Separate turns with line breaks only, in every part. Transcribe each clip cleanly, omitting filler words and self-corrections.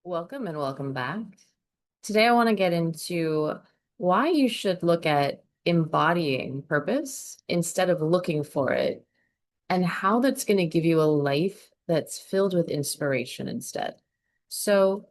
Welcome and welcome back. Today, I want to get into why you should look at embodying purpose instead of looking for it, and how that's going to give you a life that's filled with inspiration instead. So,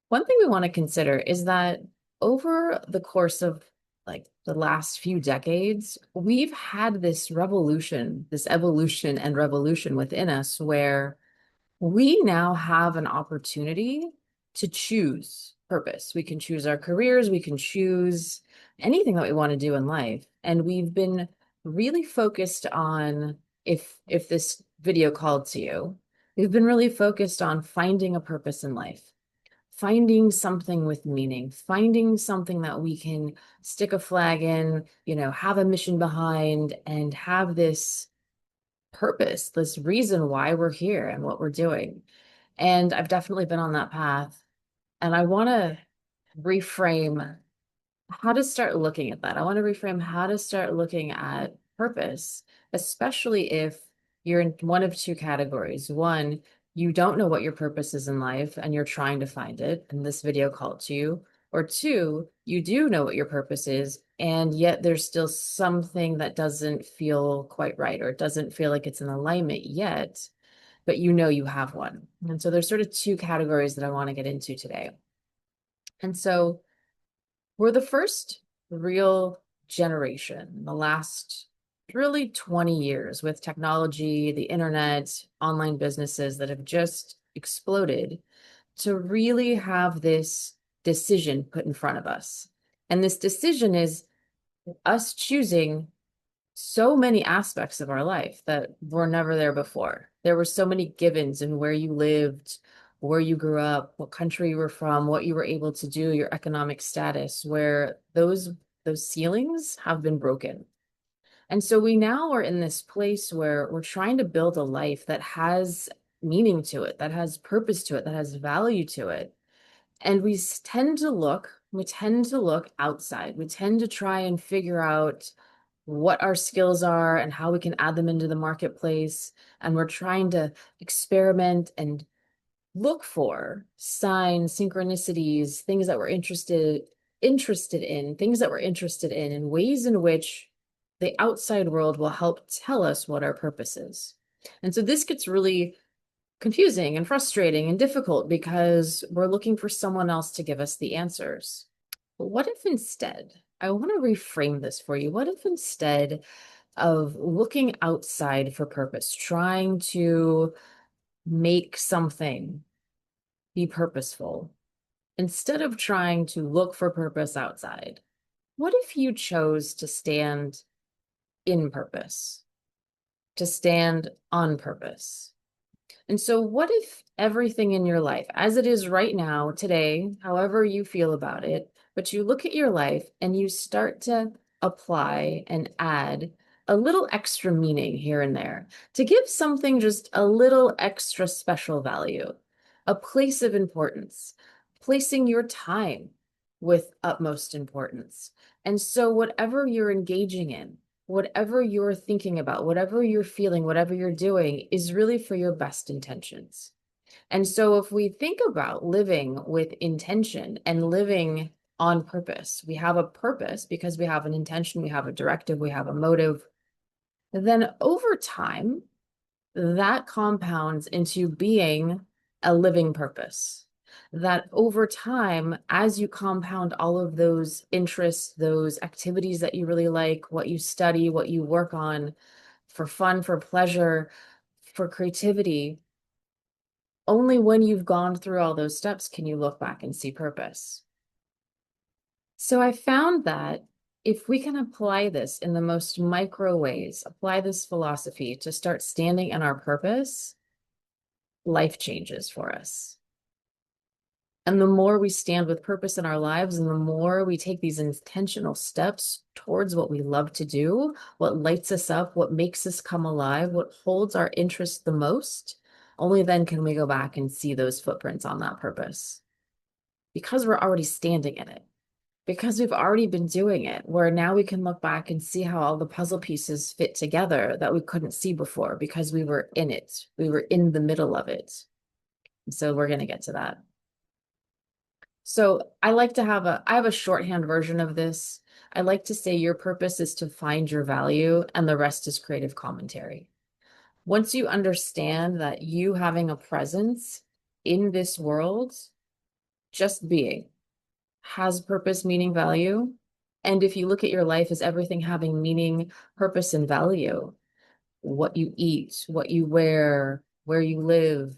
one thing we want to consider is that over the course of like the last few decades, we've had this revolution, this evolution and revolution within us where we now have an opportunity to choose purpose. We can choose our careers, we can choose anything that we want to do in life. And we've been really focused on if this video called to you, we've been really focused on finding a purpose in life, finding something with meaning, finding something that we can stick a flag in, have a mission behind and have this purpose, this reason why we're here and what we're doing. And I've definitely been on that path. And I want to reframe how to start looking at that. I want to reframe how to start looking at purpose, especially if you're in one of two categories. One, you don't know what your purpose is in life and you're trying to find it, and this video called to you. Or two, you do know what your purpose is, and yet there's still something that doesn't feel quite right, or it doesn't feel like it's in alignment yet, but you know you have one. And so there's sort of two categories that I want to get into today. And so we're the first real generation in the last really 20 years with technology, the internet, online businesses that have just exploded to really have this decision put in front of us. And this decision is us choosing so many aspects of our life that were never there before. There were so many givens in where you lived, where you grew up, what country you were from, what you were able to do, your economic status, where those ceilings have been broken. And so we now are in this place where we're trying to build a life that has meaning to it, that has purpose to it, that has value to it. And we tend to look outside. We tend to try and figure out what our skills are and how we can add them into the marketplace. And we're trying to experiment and look for signs, synchronicities, things that we're interested in ways in which the outside world will help tell us what our purpose is. And so this gets really confusing and frustrating and difficult because we're looking for someone else to give us the answers. But what if instead, I want to reframe this for you. What if instead of looking outside for purpose, trying to make something be purposeful, instead of trying to look for purpose outside, what if you chose to stand in purpose, to stand on purpose? And so, what if everything in your life, as it is right now, today, however you feel about it, but you look at your life and you start to apply and add a little extra meaning here and there to give something just a little extra special value, a place of importance, placing your time with utmost importance. And so, whatever you're engaging in, whatever you're thinking about, whatever you're feeling, whatever you're doing is really for your best intentions. And so if we think about living with intention and living on purpose, we have a purpose because we have an intention, we have a directive, we have a motive, then over time, that compounds into being a living purpose. That over time, as you compound all of those interests, those activities that you really like, what you study, what you work on for fun, for pleasure, for creativity, only when you've gone through all those steps can you look back and see purpose. So I found that if we can apply this in the most micro ways, apply this philosophy to start standing in our purpose, life changes for us. And the more we stand with purpose in our lives and the more we take these intentional steps towards what we love to do, what lights us up, what makes us come alive, what holds our interest the most, only then can we go back and see those footprints on that purpose. Because we're already standing in it, because we've already been doing it, where now we can look back and see how all the puzzle pieces fit together that we couldn't see before because we were in it. We were in the middle of it. So we're going to get to that. So I have a shorthand version of this. I like to say your purpose is to find your value and the rest is creative commentary. Once you understand that you having a presence in this world, just being, has purpose, meaning, value. And if you look at your life as everything having meaning, purpose, and value, what you eat, what you wear, where you live,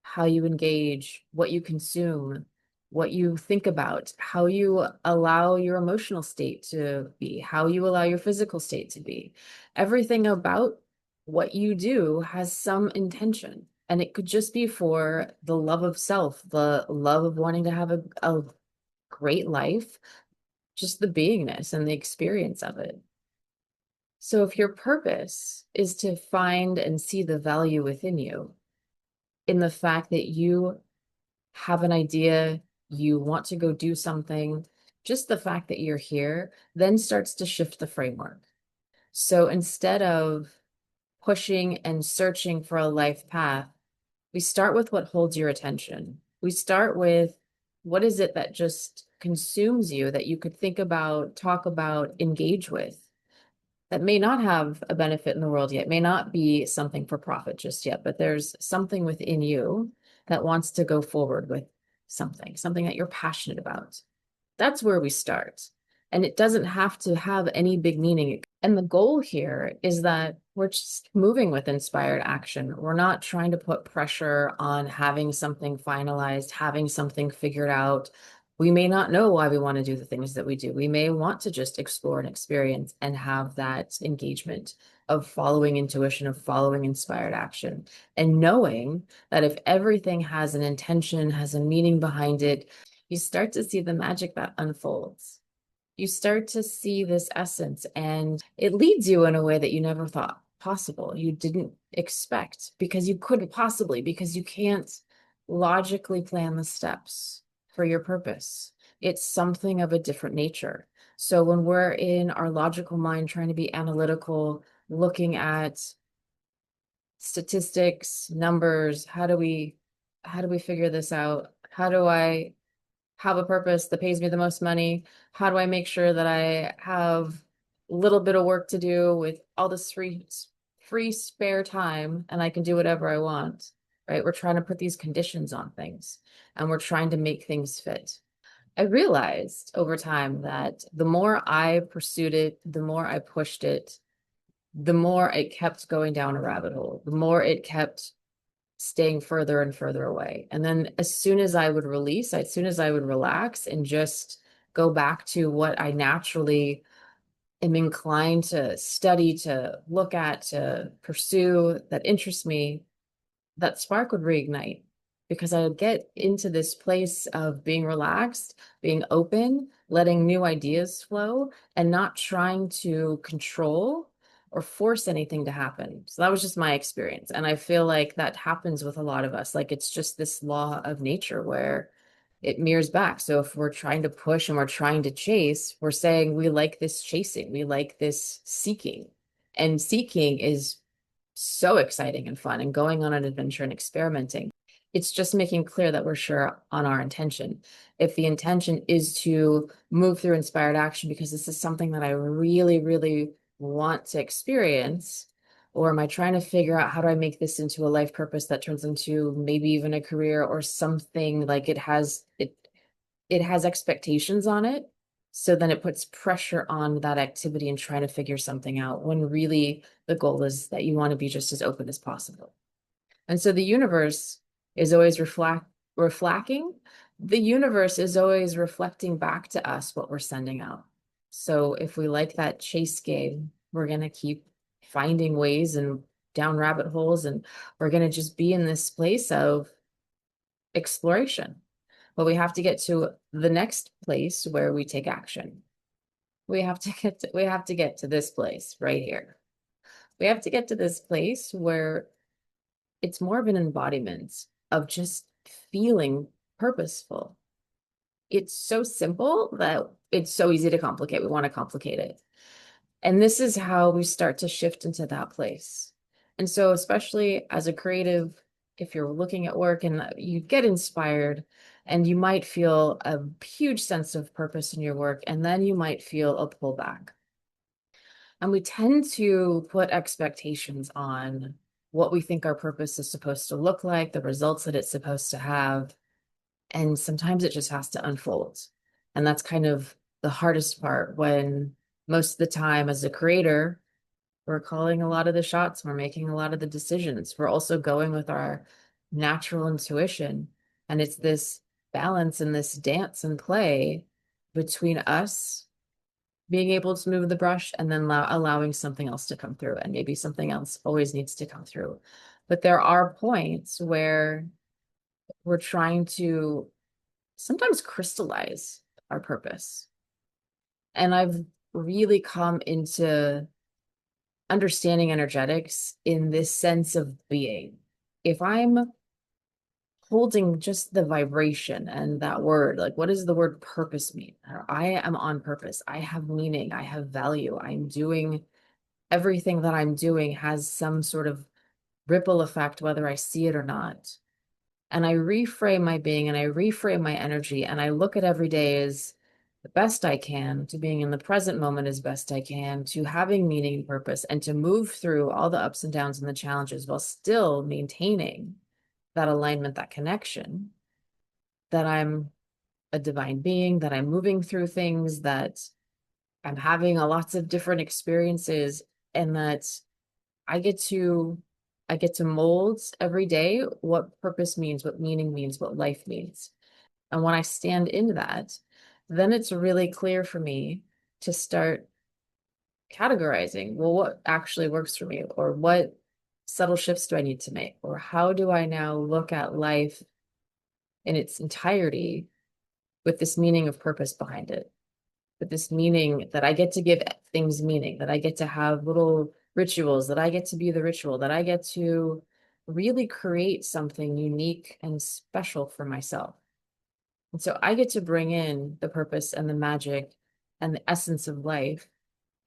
how you engage, what you consume, what you think about, how you allow your emotional state to be, how you allow your physical state to be. Everything about what you do has some intention. And it could just be for the love of self, the love of wanting to have a great life, just the beingness and the experience of it. So if your purpose is to find and see the value within you, in the fact that you have an idea, you want to go do something, just the fact that you're here then starts to shift the framework. So instead of pushing and searching for a life path, we start with what holds your attention. We start with what is it that just consumes you that you could think about, talk about, engage with, that may not have a benefit in the world yet, may not be something for profit just yet, but there's something within you that wants to go forward with something that you're passionate about. That's where we start. And it doesn't have to have any big meaning. And the goal here is that we're just moving with inspired action. We're not trying to put pressure on having something finalized, having something figured out. We may not know why we want to do the things that we do. We may want to just explore and experience and have that engagement of following intuition, of following inspired action, and knowing that if everything has an intention, has a meaning behind it, you start to see the magic that unfolds. You start to see this essence, and it leads you in a way that you never thought possible. You didn't expect because you couldn't possibly, because you can't logically plan the steps for your purpose. It's something of a different nature. So when we're in our logical mind trying to be analytical, looking at statistics, numbers, how do we figure this out? How do I have a purpose that pays me the most money? How do I make sure that I have a little bit of work to do with all this free spare time and I can do whatever I want, right? We're trying to put these conditions on things and we're trying to make things fit. I realized over time that the more I pursued it, the more I pushed it, the more it kept going down a rabbit hole, the more it kept staying further and further away. And then as soon as I would release, as soon as I would relax and just go back to what I naturally am inclined to study, to look at, to pursue, that interests me, that spark would reignite because I would get into this place of being relaxed, being open, letting new ideas flow, and not trying to control or force anything to happen. So that was just my experience. And I feel like that happens with a lot of us. Like it's just this law of nature where it mirrors back. So if we're trying to push and we're trying to chase, we're saying we like this chasing, we like this seeking. And seeking is so exciting and fun and going on an adventure and experimenting. It's just making clear that we're sure on our intention. If the intention is to move through inspired action because this is something that I really, really want to experience, or am I trying to figure out how do I make this into a life purpose that turns into maybe even a career or something like it has expectations on it. So then it puts pressure on that activity and trying to figure something out when really the goal is that you want to be just as open as possible. And so the universe is always reflecting. The universe is always reflecting back to us what we're sending out. So if we like that chase game, we're going to keep finding ways and down rabbit holes, and we're going to just be in this place of exploration. But we have to get to the next place where we take action. We have to get to this place right here. We have to get to this place where it's more of an embodiment of just feeling purposeful. It's so simple that it's so easy to complicate. We want to complicate it. And this is how we start to shift into that place. And so, especially as a creative, if you're looking at work and you get inspired And you might feel a huge sense of purpose in your work, and then you might feel a pullback. And we tend to put expectations on what we think our purpose is supposed to look like, the results that it's supposed to have. And sometimes it just has to unfold. And that's kind of the hardest part when most of the time as a creator, we're calling a lot of the shots, we're making a lot of the decisions. We're also going with our natural intuition. And it's this balance and this dance and play between us being able to move the brush and then allowing something else to come through. And maybe something else always needs to come through. But there are points where we're trying to sometimes crystallize our purpose. And I've really come into understanding energetics in this sense of being. If I'm holding just the vibration and that word, like what does the word purpose mean? I am on purpose. I have meaning. I have value. I'm doing everything that I'm doing has some sort of ripple effect, whether I see it or not. And I reframe my being and I reframe my energy and I look at every day as the best I can, to being in the present moment as best I can, to having meaning and purpose, and to move through all the ups and downs and the challenges while still maintaining that alignment, that connection, that I'm a divine being, that I'm moving through things, that I'm having a lots of different experiences, and that I get to mold every day what purpose means, what meaning means, what life means. And when I stand in that, then it's really clear for me to start categorizing, well, what actually works for me, or what subtle shifts do I need to make, or how do I now look at life in its entirety with this meaning of purpose behind it, with this meaning that I get to give things meaning, that I get to have little rituals, that I get to be the ritual, that I get to really create something unique and special for myself. And so I get to bring in the purpose and the magic and the essence of life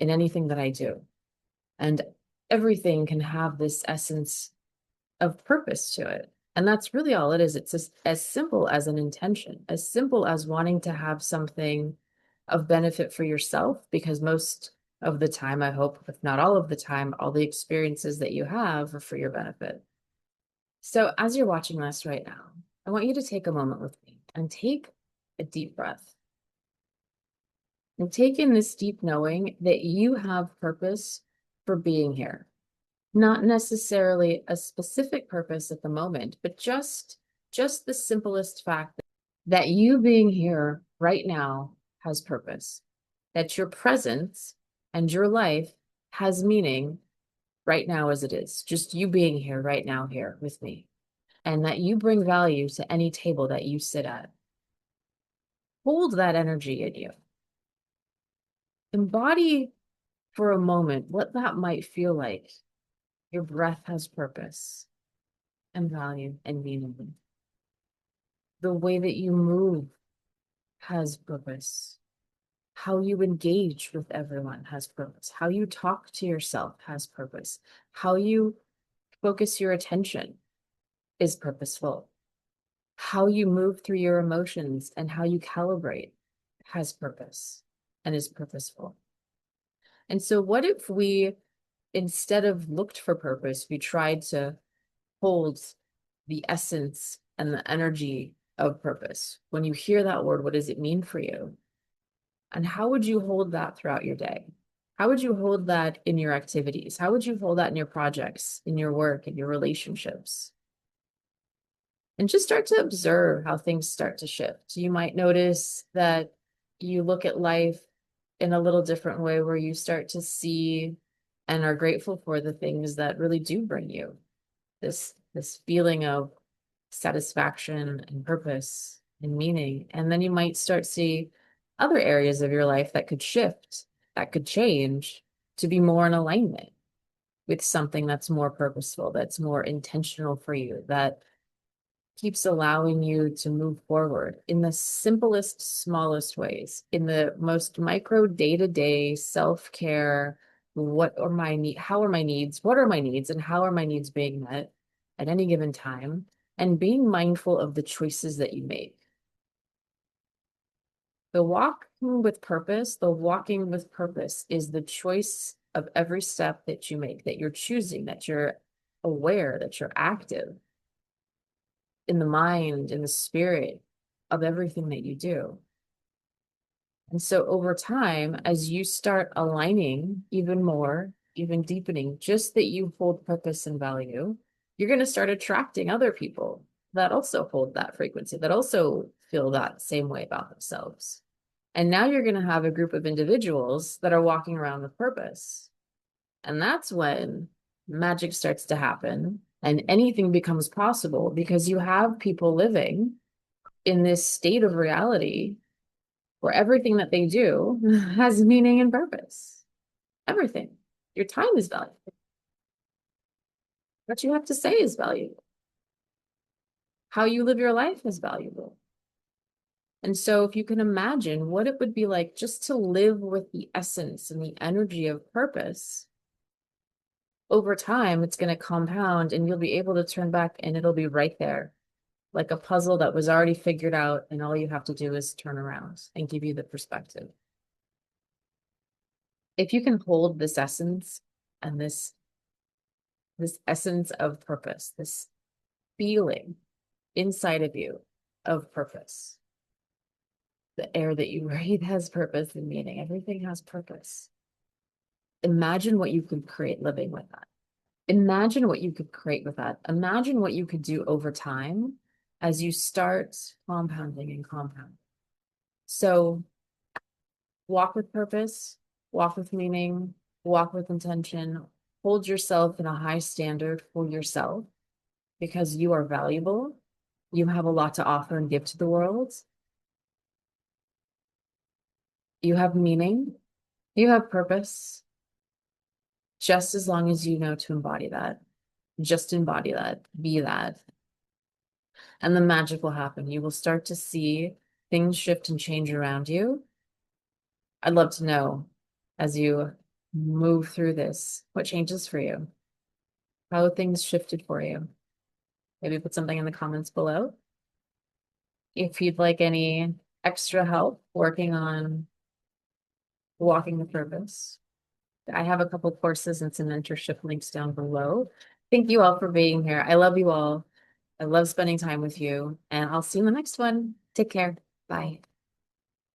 in anything that I do. And everything can have this essence of purpose to it. And that's really all it is. It's just as simple as an intention, as simple as wanting to have something of benefit for yourself, because most of the time, I hope, if not all of the time, all the experiences that you have are for your benefit. So as you're watching this right now, I want you to take a moment with me and take a deep breath. And take in this deep knowing that you have purpose for being here. Not necessarily a specific purpose at the moment, but just the simplest fact that you being here right now has purpose, that your presence and your life has meaning right now as it is, just you being here right now here with me, and that you bring value to any table that you sit at. Hold that energy in you. Embody for a moment what that might feel like. Your breath has purpose and value and meaning. The way that you move has purpose. How you engage with everyone has purpose. How you talk to yourself has purpose. How you focus your attention is purposeful. How you move through your emotions and how you calibrate has purpose and is purposeful. And so what if we, instead of looked for purpose, we tried to hold the essence and the energy of purpose? When you hear that word, what does it mean for you? And how would you hold that throughout your day? How would you hold that in your activities? How would you hold that in your projects, in your work, in your relationships? And just start to observe how things start to shift. You might notice that you look at life in a little different way, where you start to see and are grateful for the things that really do bring you this feeling of satisfaction and purpose and meaning. And then you might start to see other areas of your life that could shift, that could change to be more in alignment with something that's more purposeful, that's more intentional for you, that keeps allowing you to move forward in the simplest, smallest ways, in the most micro day-to-day self-care. What are my needs? How are my needs? What are my needs? And how are my needs being met at any given time? And being mindful of the choices that you make. The walking with purpose is the choice of every step that you make, that you're choosing, that you're aware, that you're active in the mind, in the spirit of everything that you do. And so over time, as you start aligning even more, even deepening, just that you hold purpose and value, you're going to start attracting other people that also hold that frequency, that also feel that same way about themselves. And now you're going to have a group of individuals that are walking around with purpose. And that's when magic starts to happen and anything becomes possible because you have people living in this state of reality where everything that they do has meaning and purpose. Everything. Your time is valuable. What you have to say is valuable. How you live your life is valuable. And so, if you can imagine what it would be like just to live with the essence and the energy of purpose, over time, it's going to compound and you'll be able to turn back and it'll be right there, like a puzzle that was already figured out. And all you have to do is turn around and give you the perspective. If you can hold this essence and this essence of purpose, this feeling inside of you of purpose, the air that you breathe has purpose and meaning. Everything has purpose. Imagine what you could create living with that. Imagine what you could create with that. Imagine what you could do over time as you start compounding and compounding. So walk with purpose, walk with meaning, walk with intention, hold yourself in a high standard for yourself because you are valuable. You have a lot to offer and give to the world. You have meaning. You have purpose. Just as long as you know to embody that, just embody that, be that, and the magic will happen. You will start to see things shift and change around you. I'd love to know as you move through this, what changes for you, how things shifted for you. Maybe put something in the comments below. If you'd like any extra help working on walking the purpose, I have a couple courses and some mentorship links down below. Thank you all for being here. I love you all. I love spending time with you, and I'll see you in the next one. Take care. Bye.